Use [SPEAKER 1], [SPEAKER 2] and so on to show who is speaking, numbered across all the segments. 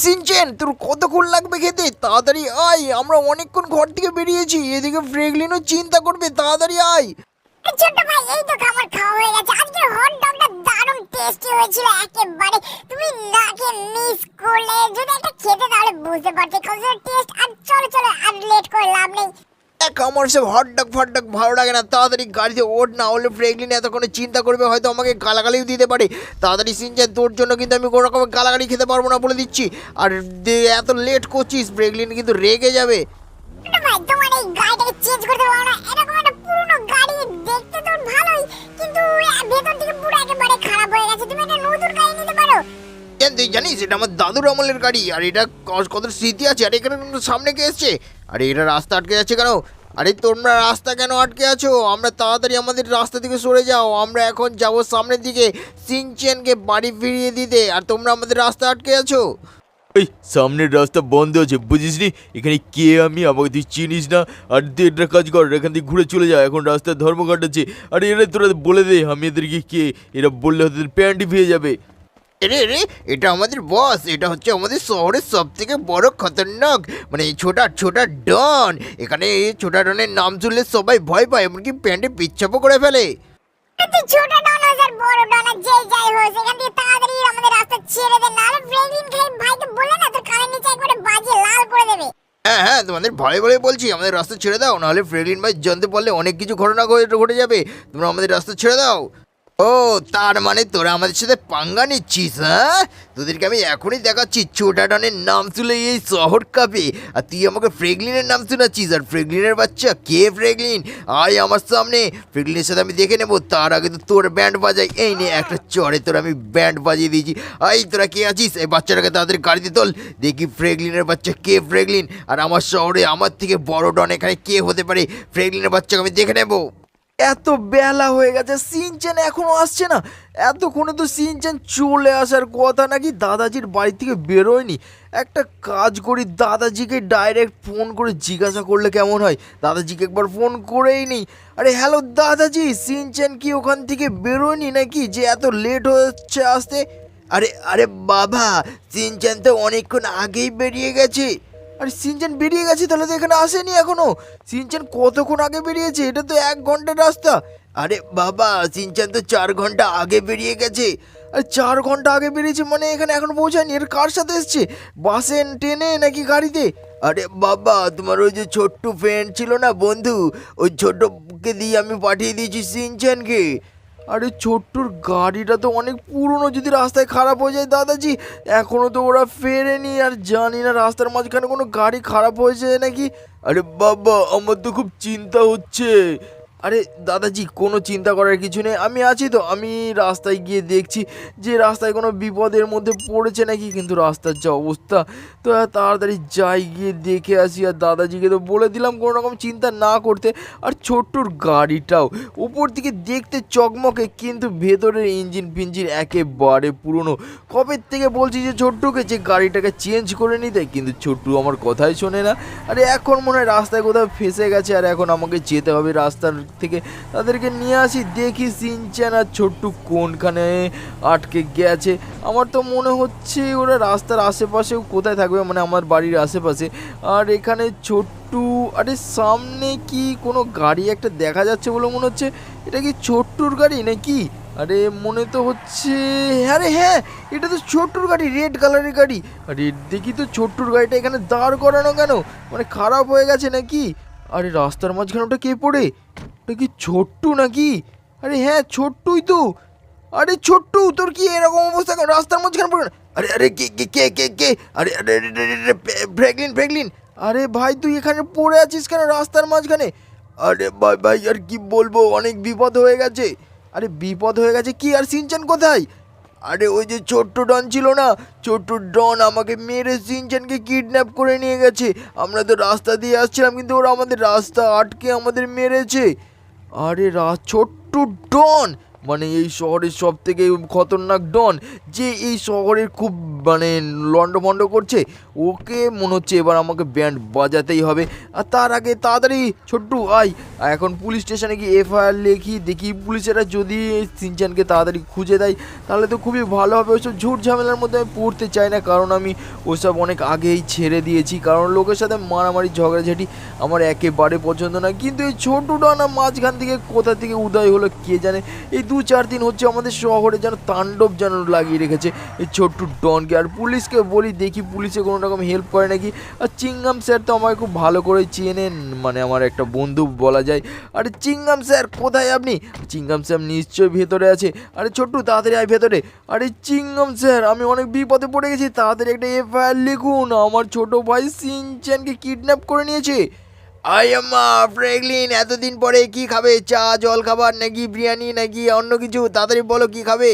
[SPEAKER 1] Shinchan তোর কতক্ষণ লাগবে খেতে? তাড়াতাড়ি আয়, আমরা অনেকক্ষণ ঘর থেকে বেরিয়েছি। এদিকে ফ্রেগলিনও চিন্তা করবে, তাড়াতাড়ি আয়।
[SPEAKER 2] ছোট ভাই এই তো আমার খাওয়া হয়ে গেছে। আজকের হট ডগটা দারুণ টেস্টি হয়েছিল একেবারে। তুমি নাকে মিস করলে যদি একটা খেতে তাহলে বুঝতে পারতে কতটা টেস্ট। আর চলো চলো আর লেট করে লাভ নেই।
[SPEAKER 1] দেখ আমার সব হট ডগ ভালো লাগে না। তাড়াতাড়ি গাড়িতে ওঠ, না হলে ফ্রেগলিন এতক্ষণে চিন্তা করবে, হয়তো আমাকে গালাগালিও দিতে পারে। তাড়াতাড়ি সিনচেন, তোর জন্য কিন্তু আমি কোনো রকমের গালাগালি খেতে পারবো না বলে দিচ্ছি। আর এত লেট করছিস, ফ্রেগলিন কিন্তু রেগে যাবে।
[SPEAKER 2] ছোট ভাই তোমার এই গাড়িটাকে চেঞ্জ করতে পারো না? এরকম একটা পুরনো গাড়ি দেখতে তো ভালোই, কিন্তু ভেতর থেকে পুরো একেবারে খারাপ হয়ে গেছে। তুমি একটা নতুন গাড়ি নিতে পারো।
[SPEAKER 1] তুই জানিস এটা আমার দাদুর আমলের গাড়ি, আর এটা কত স্মৃতি আছে। আর এখানে কিন্তু সামনে কে এসছে? আরে এটা রাস্তা আটকে যাচ্ছে কেন? আরে তোমরা রাস্তা কেন আটকে আছো? আমরা তাড়াতাড়ি আমাদের রাস্তা থেকে সরে যাও। আমরা এখন যাবো সামনের দিকে সিনচেনকে বাড়ি ফিরিয়ে দিতে, আর তোমরা আমাদের রাস্তা আটকে আছো।
[SPEAKER 3] এই সামনের রাস্তা বন্ধ আছে, বুঝিস নি? এখানে কে আমি, আমাকে তুই চিনিস না। আর তুই একটা কাজ কর, এখান থেকে ঘুরে চলে যা, এখন রাস্তায় ধর্মঘট আছে। আর এরা তোরা বলে দে আমি এদেরকে কে, এরা বললে হয়তো প্যান্টই পেয়ে যাবে।
[SPEAKER 1] রে এটা আমাদের বস, এটা হচ্ছে আমাদের শহরের সব থেকে বড় খতরনাক, মানে ছোটা ডন। এখানে এই ছোটা ডনের নাম শুনলে সবাই ভয় পায়, এমনকি প্যান্টে পিচ্ছাপও করে ফেলে।
[SPEAKER 2] তুই ছোট ডন হোস আর বড় ডন আর যেই যাই হোস, এখান থেকে তাড়াতাড়ি আমাদের রাস্তা ছেড়ে দে, নাহলে ফ্রেগলিন খাই ভাইকে বলে না তোর কানের নিচে একবারে বাজিয়ে লাল করে দেবে।
[SPEAKER 1] হ্যাঁ তোমাদের ভয় বলে বলছি, আমাদের রাস্তা ছেড়ে দাও, নাহলে ফ্রেগলিন ভাই জানতে পারলে অনেক কিছু ঘটনা ঘটে যাবে। তোমরা আমাদের রাস্তা ছেড়ে দাও। ও তার মানে তোরা আমাদের সাথে পাঙ্গা নিচ্ছিস? হ্যাঁ, তোদেরকে আমি এখনই দেখাচ্ছি ছোটা ডনের নাম শুনে এই শহর কাঁপে। আর তুই আমাকে ফ্রেগলিনের নাম শোনাচ্ছিস? আর ফ্রেগলিনের বাচ্চা কে ফ্রেগলিন? আয় আমার সামনে, ফ্রেগলিনের সাথে আমি দেখে নেবো। তার আগে তো তোর ব্যান্ড বাজাই। এই নে একটা চড়ে তোর আমি ব্যান্ড বাজিয়ে দিয়েছি। আই তোরা কে আছিস? এই বাচ্চাটাকে তাদের গাড়িতে তোল, দেখি ফ্রেগলিনের বাচ্চা কে ফ্রেগলিন। আর আমার শহরে আমার থেকে বড় ডন এখানে কে হতে পারে? ফ্রেগলিনের বাচ্চাকে আমি দেখে নেবো। এত বেলা হয়ে গেছে, সিনচেন এখনো আসছে না। এতক্ষণে তো সিনচেন চলে আসার কথা, নাকি দাদাজির বাড়ি থেকে বেরোয়নি। একটা কাজ করি, দাদাজিকে ডাইরেক্ট ফোন করে জিজ্ঞাসা করলে কেমন হয়। দাদাজিকে একবার ফোন করেই নেই। আরে হ্যালো দাদাজি, সিনচেন কি ওখান থেকে বেরোয়নি নাকি, যে এত লেট হচ্ছে আসতে? আরে আরে বাবা, সিনচেন তো অনেকক্ষণ আগেই বেরিয়ে গেছে। আরে সিনচেন বেরিয়ে গেছে, তাহলে তো এখানে আসেনি এখনো। সিনচেন কতক্ষণ আগে বেরিয়েছে? এটা তো 1 ঘন্টার রাস্তা। আরে বাবা, সিনচেন তো 4 ঘন্টা আগে বেরিয়ে গেছে। আরে 4 ঘন্টা আগে বেরিয়েছে মানে এখানে এখনো পৌঁছায়নি। এর কার সাথে এসছে? বাসে, ট্রেনে নাকি গাড়িতে? আরে বাবা, তোমার ওই যে ছোট্ট ফ্রেন্ড ছিল না বন্ধু, ওই ছোট্টকে দিয়ে আমি পাঠিয়ে দিয়েছি সিনচেনকে। আরে ছোট্টুর গাড়িটা তো অনেক পুরনো, যদি রাস্তায় খারাপ হয়ে যায় দাদাজি। এখনো তো ওরা ফেরেনি, আর জানি না রাস্তার মাঝখানে কোনো গাড়ি খারাপ হয়েছে নাকি। আরে বাবা, আমার তো খুব চিন্তা হচ্ছে। আরে দাদাজি, কোনো চিন্তা করার কিছু নেই, আমি আছি তো। আমি রাস্তায় গিয়ে দেখছি যে রাস্তায় কোনো বিপদের মধ্যে পড়েছে নাকি। কিন্তু রাস্তার যা অবস্থা, তো তাড়াতাড়ি যাই, গিয়ে দেখে আসি। আর দাদাজিকে তো বলে দিলাম কোনো রকম চিন্তা না করতে। আর ছোট্টুর গাড়িটাও উপর থেকে দেখতে চকমকে, কিন্তু ভেতরের ইঞ্জিন ফিঞ্জিন একেবারে পুরনো। কবে থেকে বলছি যে ছোট্টুকে যে গাড়িটাকে চেঞ্জ করে নিতে, কিন্তু ছোট্টু আমার কথাই শোনে না। আরে এখন মনে হয় রাস্তায় কোথাও ফেসে গেছে, আর এখন আমাকে যেতে হবে রাস্তার থেকে। তাদেরকে নিয়ে আসি, দেখি সিনচেন আর ছোট্টু কোনখানে আটকে গেছে। আমার তো মনে হচ্ছে ওরা রাস্তার আশেপাশেও কোথায় থাকবে, মানে আমার বাড়ির আশেপাশে। আর এখানে ছোট্টু, আরে সামনে কি কোনো গাড়ি একটা দেখা যাচ্ছে বলে মনে হচ্ছে। এটা কি ছোট্টুর গাড়ি নাকি? আরে মনে তো হচ্ছে, আরে হ্যাঁ, এটা তো ছোট্টুর গাড়ি, রেড কালারের গাড়ি। আরে দেখি তো ছোট্টুর গাড়িটা এখানে দাঁড় করানো কেন, মানে খারাপ হয়ে গেছে নাকি? আরে রাস্তার মাঝখানে ওটা কে পড়ে? ওটা কি ছোট্টু নাকি? আরে হ্যাঁ, ছোট্টুই তো। আরে ছোট্টু, তোর কি এরকম অবস্থা কেন রাস্তার মাঝখানে পড়ে? আরে আরে কে কে কে কে কে আরে আরে ফ্র্যাঙ্কলিন। আরে ভাই, তুই এখানে পড়ে আছিস কেন রাস্তার মাঝখানে? আরে ভাই ভাই, আর কি বলবো, অনেক বিপদ হয়ে গেছে। আরে বিপদ হয়ে গেছে কি? আর সিনচান কোথায়? আরে ওই যে ছোট্ট ডন ছিল না, ছোট্ট ডন আমাকে মেরে সিনচানকে কিডন্যাপ করে নিয়ে গেছে। আমরা তো রাস্তা দিয়ে আসছিলাম, কিন্তু ওরা আমাদের রাস্তা আটকে আমাদের মেরেছে। আরে ছোট্ট ডন,
[SPEAKER 3] মানে এই শহরের সব থেকে খতরনাক ডন, যে এই শহরের খুব মানে লন্ডভন্ড করছে, ওকে মনে হচ্ছে এবার আমাকে ব্যান্ড বাজাতেই হবে। আর তার আগে তাড়াতাড়ি ছোট্টু আয়, এখন পুলিশ স্টেশনে গিয়ে এফআইআর লিখি, দেখি পুলিশেরা যদি সিনচানকে তাড়াতাড়ি খুঁজে দেয় তাহলে তো খুবই ভালো হবে। ওইসব ঝুট ঝামেলার মধ্যে আমি পড়তে চাই না, কারণ আমি ওসব অনেক আগেই ছেড়ে দিয়েছি, কারণ লোকের সাথে মারামারি ঝগড়াঝাটি আমার একেবারে পছন্দ না। কিন্তু এই ছোট্টুটা না মাঝখান থেকে কোথা থেকে উদয় হলো কে জানে, এই 2-4 দিন হচ্ছে আমাদের শহরে যেন তাণ্ডব যেন লাগিয়ে রেখেছে এই ছোট্ট ডনকে। আর পুলিশকে বলি, দেখি পুলিশে কোনো রকম হেল্প করে নাকি। আর চিংগাম স্যার তো আমাকে খুব ভালো করে চেনেন, মানে আমার একটা বন্ধু বলা যায়। আরে চিংগাম স্যার কোথায় আপনি? চিংগাম স্যার নিশ্চয়ই ভেতরে আছে। আরে ছোট্টু তাড়াতাড়ি আয় ভেতরে। আরে চিংগাম স্যার আমি অনেক বিপদে পড়ে গেছি, তাড়াতাড়ি একটা এফআইআর লিখুন, আমার ছোট ভাই সিনচ্যানকে কিডন্যাপ করে নিয়েছে।
[SPEAKER 1] আম্মা ফ্র্যাঙ্কলিন, এতদিন পরে কি খাবে? চা জল খাবার নাকি বিরিয়ানি নাকি অন্য কিছু? তাড়াতাড়ি বলো কি খাবে?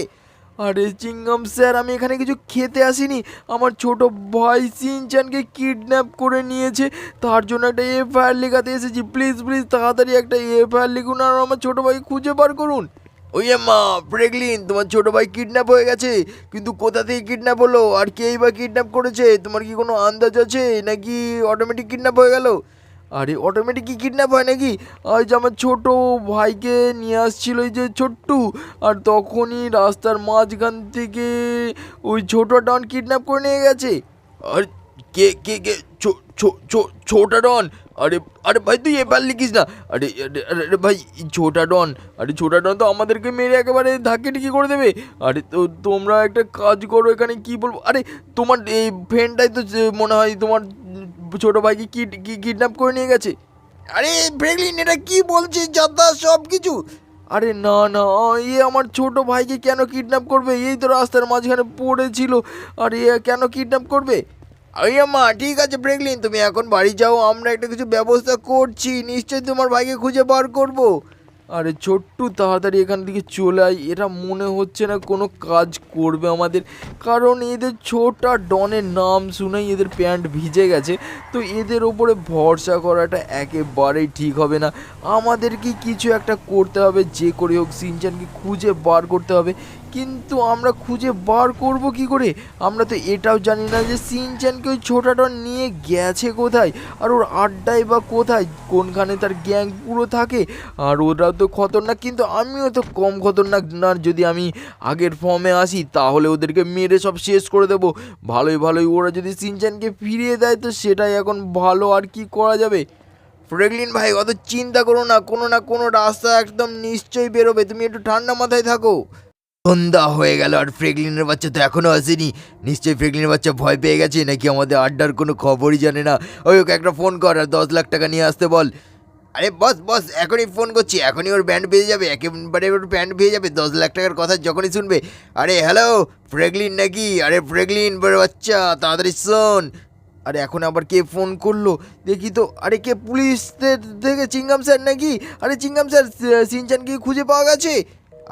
[SPEAKER 3] আরে চিংগাম স্যার আমি এখানে কিছু খেতে আসিনি, আমার ছোট ভাই সিনচ্যানকে কিডন্যাপ করে নিয়েছে, তার জন্য একটা এফআইআর লেখাতে এসেছি। প্লিজ প্লিজ তাড়াতাড়ি একটা এফআইআর লিখুন আর আমার ছোট ভাই খুঁজে বার করুন।
[SPEAKER 1] আম্মা ফ্র্যাঙ্কলিন, তোমার ছোট ভাই কিডন্যাপ হয়ে গেছে, কিন্তু কোথা থেকে কিডন্যাপ হলো আর কেই বা কিডন্যাপ করেছে? তোমার কি কোনো আন্দাজ আছে নাকি অটোমেটিক কিডন্যাপ হয়ে গেল?
[SPEAKER 3] আরে অটোমেটিক কি কিডন্যাপ হয় নাকি? আজ আমার ছোট ভাইকে নিয়ে আসছিল এই যে ছোট্টু, আর তখনই রাস্তার মাঝখান থেকে ওই ছোট ডন কিডন্যাপ করে নিয়ে গেছে।
[SPEAKER 1] আর কে কে কে ছোটা ডন? আরে আরে ভাই তুই এবার লিখিস না। আরে আরে আরে আরে ভাই ছোটা ডন,
[SPEAKER 3] আরে ছোটা ডন তো আমাদেরকে মেরে একেবারে ধাক্কে টিকি করে দেবে। আরে তো তোমরা একটা কাজ করো, এখানে কি বলবো, আরে তোমার এই ফ্রেন্ডটাই তো মনে হয় তোমার ছোট ভাইকে কিডন্যাপ করে নিয়ে গেছে।
[SPEAKER 1] আরে ফ্র্যাঙ্কলিন এটা কি বলছিস যথা সব কিছু?
[SPEAKER 3] আরে না না, এ আমার ছোট ভাইকে কেন কিডন্যাপ করবে? এই তো রাস্তার মাঝখানে পড়েছিল, আর এ কেন কিডন্যাপ করবে?
[SPEAKER 1] আম্মা ঠিক আছে ফ্র্যাঙ্কলিন, তুমি এখন বাড়ি যাও, আমরা একটা কিছু ব্যবস্থা করছি, নিশ্চয়ই তোমার ভাইকে খুঁজে বার করবো।
[SPEAKER 3] আরে ছোট্টু তাড়াতাড়ি এখান থেকে চলে আয়, এরা মনে হচ্ছে না কোনো কাজ করবে আমাদের, কারণ এদের ছোটা ডনের নাম শুনেই এদের প্যান্ট ভিজে গেছে। তো এদের ওপরে ভরসা করাটা একেবারেই ঠিক হবে না, আমাদেরকে কিছু একটা করতে হবে, যে করে হোক সিনচ্যানকে খুঁজে বার করতে হবে। কিন্তু আমরা খুঁজে বার করব কি করে? আমরা তো এটাও জানি না যে সিনচ্যানকে ওই ছোটা ডন নিয়ে গেছে কোথায়, আর ওর আড্ডায় বা কোথায়, কোনখানে তার গ্যাং পুরো থাকে। আর ওরাও তো খতরনাক, কিন্তু আমিও তো কম খতরনাক না, যদি আমি আগের ফর্মে আসি তাহলে ওদেরকে মেরে সব শেষ করে দেবো। ভালোই ভালোই ওরা যদি সিনচ্যানকে ফিরিয়ে দেয় তো সেটাই এখন ভালো, আর কি করা যাবে।
[SPEAKER 1] ফ্র্যাঙ্কলিন ভাই অত চিন্তা করো না, কোনো রাস্তা একদম নিশ্চয়ই বেরোবে, তুমি একটু ঠান্ডা মাথায় থাকো। সন্ধ্যা হয়ে গেল আর ফ্র্যাঙ্কলিনের বাচ্চা তো এখনো আসেনি, নিশ্চয়ই ফ্র্যাঙ্কলিনের বাচ্চা ভয় পেয়ে গেছে, নাকি আমাদের আড্ডার কোনো খবরই জানে না। ওকে একটা ফোন কর আর 10 লাখ টাকা নিয়ে আসতে বল। আরে বস বস এখনই ফোন করছি, এখনই ওর ব্যান্ড বেজে যাবে, একেবারে ওর ব্যান্ড বেজে যাবে 10 লাখ টাকার কথা যখনই শুনবে। আরে হ্যালো ফ্র্যাঙ্কলিন নাকি? আরে ফ্র্যাঙ্কলিন বড় বাচ্চা তাড়াতাড়ি শোন।
[SPEAKER 3] আরে এখন আবার কে ফোন করলো দেখি তো? আরে কে, পুলিশ থেকে চিংগাম স্যার নাকি? আরে চিংগাম স্যার, সিনচ্যানকে খুঁজে পাওয়া গেছে?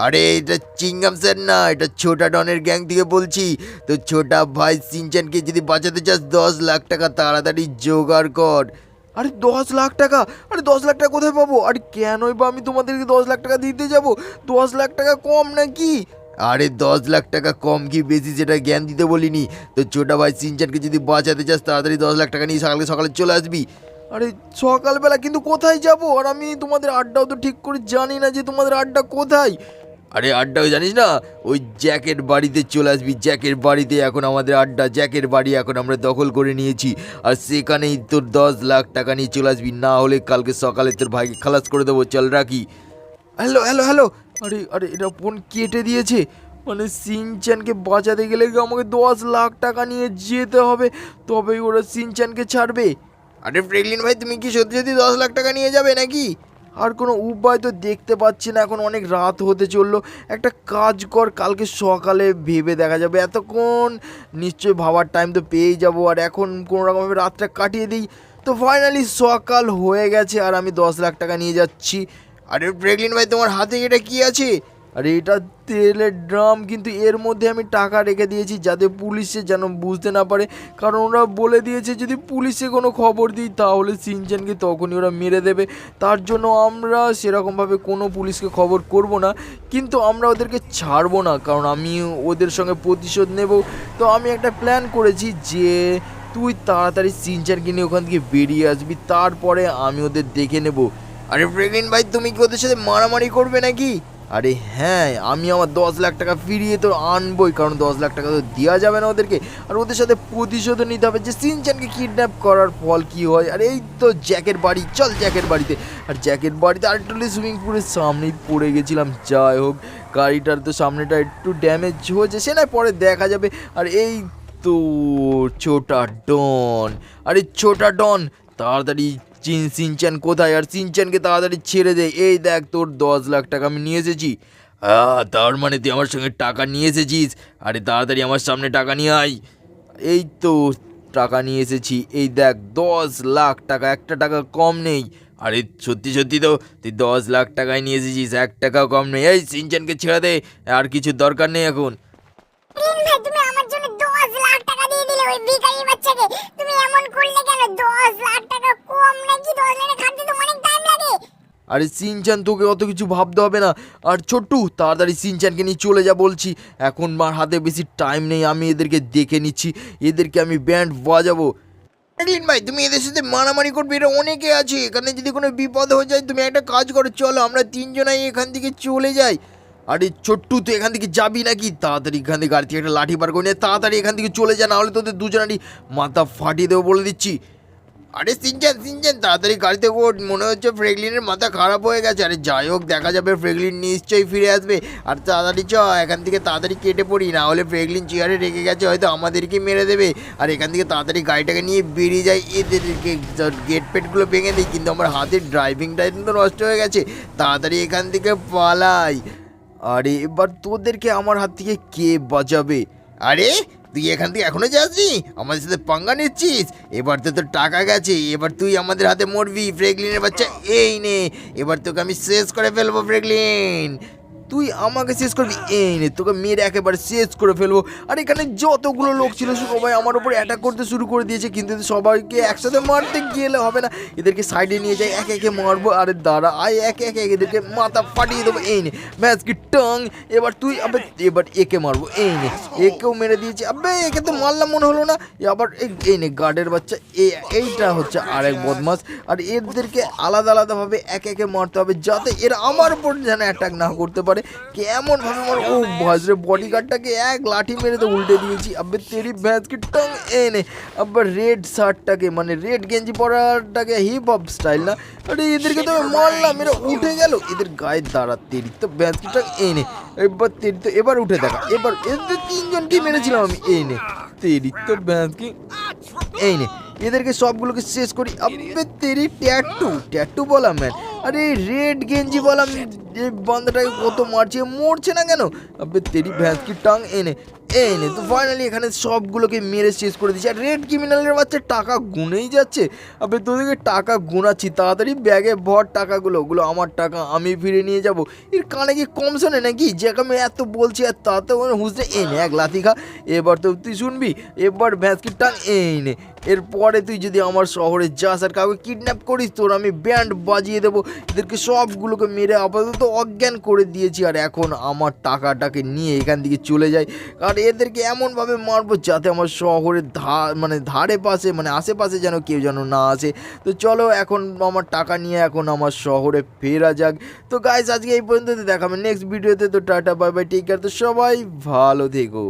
[SPEAKER 1] আরে এটা চিংগাম স্যার না, এটা ছোটা ডনের গ্যাং থেকে বলছি। তো ছোটা ভাই সিনচ্যানকে যদি বাঁচাতে চাস 10 লাখ টাকা তাড়াতাড়ি জোগাড় কর।
[SPEAKER 3] আরে 10 লাখ টাকা? আরে 10 লাখ টাকা কোথায় পাবো? আরে কেনই বা আমি তোমাদেরকে 10 লাখ টাকা দিতে যাব? 10 লাখ টাকা কম নাকি?
[SPEAKER 1] আরে 10 লাখ টাকা কম কি বেশি সেটা জ্ঞান দিতে বলিনি। তো ছোটা ভাই সিনচ্যানকে যদি বাঁচাতে চাস তাড়াতাড়ি 10 লাখ টাকা নিয়ে সকালে সকালে চলে আসবি।
[SPEAKER 3] আরে সকালবেলা কিন্তু কোথায় যাব? আর আমি তোমাদের আড্ডাও তো ঠিক করে জানি না যে তোমাদের আড্ডা কোথায়।
[SPEAKER 1] আরে আড্ডাও জানিস না? ওই জ্যাকের বাড়িতে চলে আসবি, জ্যাকের বাড়িতে এখন আমাদের আড্ডা, জ্যাকের বাড়ি এখন আমরা দখল করে নিয়েছি, আর সেখানেই তোর 10 লাখ টাকা নিয়ে চলে আসবি, না হলে কালকে সকালে তোর ভাইকে খালাস করে দেবো। চল রাখি।
[SPEAKER 3] হ্যালো হ্যালো হ্যালো, আরে আরে এটা ফোন কেটে দিয়েছে, মানে সিনচ্যানকে বাঁচাতে গেলে আমাকে 10 লাখ টাকা নিয়ে যেতে হবে, তবেই ওরা সিনচ্যানকে ছাড়বে।
[SPEAKER 1] আরে ফ্র্যাঙ্কলিন ভাই তুমি কি সত্যি সত্যি 10 লাখ টাকা নিয়ে যাবে নাকি?
[SPEAKER 3] আর কোনো উপায় তো দেখতে পাচ্ছি না, এখন অনেক রাত হতে চললো। একটা কাজ কর, কালকে সকালে ভেবে দেখা যাবে, এতক্ষণ নিশ্চয়ই ভাবার টাইম তো পেয়েই যাবো, আর এখন কোনো রকমভাবে রাতটা কাটিয়ে দিই। তো ফাইনালি সকাল হয়ে গেছে আর আমি 10 লাখ টাকা নিয়ে যাচ্ছি।
[SPEAKER 1] আরে ফ্র্যাঙ্কলিন ভাই তোমার হাতে এটা কি আছে?
[SPEAKER 3] আর এটা তেলের ড্রাম, কিন্তু এর মধ্যে আমি টাকা রেখে দিয়েছি যাতে পুলিশে যেন বুঝতে না পারে, কারণ ওরা বলে দিয়েছে যদি পুলিশে কোনো খবর দিই তাহলে সিনচ্যানকে তখনই ওরা মেরে দেবে। তার জন্য আমরা সেরকমভাবে কোনো পুলিশকে খবর করব না, কিন্তু আমরা ওদেরকে ছাড়বো না, কারণ আমি ওদের সঙ্গে প্রতিশোধ নেব। তো আমি একটা প্ল্যান করেছি যে তুই তাড়াতাড়ি সিনচ্যানকে নিয়ে ওখান থেকে বেরিয়ে আসবি, তারপরে আমি ওদের দেখে নেব।
[SPEAKER 1] আরে ফ্র্যাঙ্কলিন ভাই, তুমি কি ওদের সাথে মারামারি করবে নাকি?
[SPEAKER 3] আরে হ্যাঁ, আমি আমার 10 লাখ টাকা ফিরিয়ে তো আনবই, কারণ 10 লাখ টাকা তো দেওয়া যাবে না ওদেরকে, আর ওদের সাথে প্রতিশোধ নিতে হবে যে সিনচ্যানকে কিডন্যাপ করার ফল কি হয়। আর এই তো জ্যাকের বাড়ি, চল জ্যাকের বাড়িতে। আর জ্যাকের বাড়িতে আর্টলি সুইমিং পুলের সামনেই পড়ে গেছিলাম, যাই হোক গাড়িটার তো সামনেটা একটু ড্যামেজ হয়েছে, সে নয় পরে দেখা যাবে। আর এই তো ছোটা ডন, আরে ছোটা ডন তাড়াতাড়ি সিনচ্যান কোথায়? আর সিনচ্যানকে তাড়াতাড়ি ছেড়ে দে। এই দেখ তোর 10 লাখ টাকা আমি নিয়ে এসেছি। তার মানে তুই আমার সঙ্গে টাকা নিয়ে এসেছিস? আরে তাড়াতাড়ি আমার সামনে টাকা নিয়ে আয়। এই তো টাকা নিয়ে এসেছি, এই দেখ 10 লাখ টাকা, একটা টাকা কম নেই। আরে সত্যি সত্যি তো তুই 10 লাখ টাকায় নিয়ে এসেছিস, 1 টাকাও কম নেই। এই সিনচ্যানকে ছেড়ে দে, আর কিছু দরকার নেই এখন।
[SPEAKER 2] ভাই তুমি আমার জন্য 10 লাখ টাকা দিয়ে দিলে ওই ভিখারির বাচ্চাকে, তুমি এমন করলে কেন? 10 লাখ টাকা কম নাকি? 10 লাখ খাটতে তো অনেক টাইম লাগে।
[SPEAKER 3] আরে সিনচ্যান তোকে অত কিছু ভাবতে হবে না। আর ছোট্টু তাড়াতাড়ি সিনচ্যানকে নিয়ে চলে যা বলছি, এখন আমার হাতে বেশি টাইম নেই, আমি এদেরকে দেখে নিচ্ছি, এদেরকে আমি ব্যান্ড বাজাবো।
[SPEAKER 1] ফ্র্যাঙ্কলিন ভাই, তুমি এদের সাথে মারামারি করবে, এরা অনেকে আছে এখানে, যদি কোনো বিপদ হয়ে যায় তুমি একটা কাজ করো, চলো আমরা 3 জনাই এখান থেকে চলে যাই।
[SPEAKER 3] আরে ছোট্টু তুই এখান থেকে যাবি নাকি? তাড়াতাড়ি এখান থেকে গাড়ি থেকে একটা লাঠি বার করে নিয়ে তাড়াতাড়ি এখান থেকে চলে যা, না হলে তোদের দুজনারই মাথা ফাটিয়ে দেবো বলে দিচ্ছি।
[SPEAKER 1] আরে সিনচ্যান তাড়াতাড়ি গাড়িতে ওঠ, মনে হচ্ছে ফ্র্যাঙ্কলিনের মাথা খারাপ হয়ে গেছে। আরে যাই হোক দেখা যাবে, ফ্র্যাঙ্কলিন নিশ্চয়ই ফিরে আসবে। আর তাড়াতাড়ি এখান থেকে তাড়াতাড়ি কেটে পড়ি, না হলে ফ্র্যাঙ্কলিন চেয়ারে রেখে গেছে, হয়তো আমাদেরকে মেরে দেবে। আর এখান থেকে তাড়াতাড়ি গাড়িটাকে নিয়ে বেরিয়ে যাই, এদেরকে গেট পেটগুলো ভেঙে দিই। কিন্তু আমার হাতের ড্রাইভিং টাইম তো নষ্ট হয়ে গেছে, তাড়াতাড়ি এখান থেকে পালাই।
[SPEAKER 3] আরে এবার তোদেরকে আমার হাত থেকে কে বাঁচাবে?
[SPEAKER 1] আরে তুই এখান থেকে এখনো যাসনি, আমাদের সাথে পাঙ্গা নিচ্ছিস? এবার তো তোর টাকা গেছে, এবার তুই আমাদের হাতে মরবি ফ্র্যাঙ্কলিনের বাচ্চা। এই নে, এবার তোকে আমি শেষ করে ফেলবো ফ্র্যাঙ্কলিন।
[SPEAKER 3] তুই আমাকে শেষ করবি? এই নে, তোকে মেরে একেবারে শেষ করে ফেলবো। আর এখানে যতগুলো লোক ছিল সবাই আমার উপর অ্যাটাক করতে শুরু করে দিয়েছে, কিন্তু সবাইকে একসাথে মারতে গেলে হবে না, এদেরকে সাইডে নিয়ে যাই, একে একে মারবো। আরে দাঁড়া, আয় একে একে এদেরকে মাথা ফাটিয়ে দেবো। এই নে ম্যাচ কি টং, এবার তুই এবার একে মারবো। এই নে, একেও মেরে দিয়েছি। আবে একে তো মারলাম মনে হলো না, আবার এই নে গার্ডের বাচ্চা, এইটা হচ্ছে আরেক বদমাস। আর এদেরকে আলাদা আলাদাভাবে একে একে মারতে হবে যাতে এরা আমার উপর যেন অ্যাটাক না করতে পারে। কেমন ভাবে মার, ও ভাজরে বডিগার্ডটাকে এক লাঠি মেরে তো উল্টে দিয়েছি। আবে তেরি ভ্যাঁস কি টং। এনে আবার রেড শার্টটাকে, মানে রেড গেঞ্জি পরাটাকে হিপ হপ স্টাইল না, আরে এদেরকে তো মারলাম, এরা উঠে গেল, এদের গায়ে দাঁড়া তেরি তো ভ্যাঁস কি টং। এনে এবার তেরি তো এবার উঠে দেখা, এবার এদের 3 জনকে মেরেছিলাম আমি। এনে তেরি তো ভ্যাঁস কি। এই নে এদেরকে সবগুলোকে শেষ করি। আবে তেরি ট্যাটু বলা ম্যান, আরে রেড গেঞ্জি বলা এই বান্দাটাকে কত মারছে, মরছে না কেন? আবে তেরি ভ্যাঁস কি টাং। এই নে তো ফাইনালি এখানে সবগুলোকে মেরে শেষ করে দিচ্ছি। আর রেড ক্রিমিনালের বাচ্চা টাকা গুনেই যাচ্ছে। আবে তোদেরকে টাকা গুনাচ্ছি, তাড়াতাড়ি ব্যাগে ভর টাকাগুলো, ওগুলো আমার টাকা, আমি ফিরে নিয়ে যাব। এর কানে কি কম শোনে নাকি যে আমি এত বলছি আর তাতে হুঁসতে। এই নে এক লাথি খা, এবার তো তুই শুনবি। এবার ভ্যাঁস কি টাং। এই নে, এরপরে তুই যদি আমার শহরে যাস আর কাউকে কিডন্যাপ করিস, তোর আমি ব্যান্ড বাজিয়ে দেবো। এদেরকে সবগুলোকে মেরে আপাতত অজ্ঞান করে দিয়েছি। আর এখন আমার টাকাটাকে নিয়ে এখান থেকে চলে যাই, আর এদেরকে এমনভাবে মারবো যাতে আমার শহরের ধারে পাশে, মানে আশেপাশে যেন কেউ যেন না আসে। তো চলো এখন আমার টাকা নিয়ে এখন আমার শহরে ফেরা যাক। তো গাইস আজকে এই পর্যন্ত, দেখাবে নেক্সট ভিডিওতে। তো tata bye bye, take care, তো সবাই ভালো থেকো।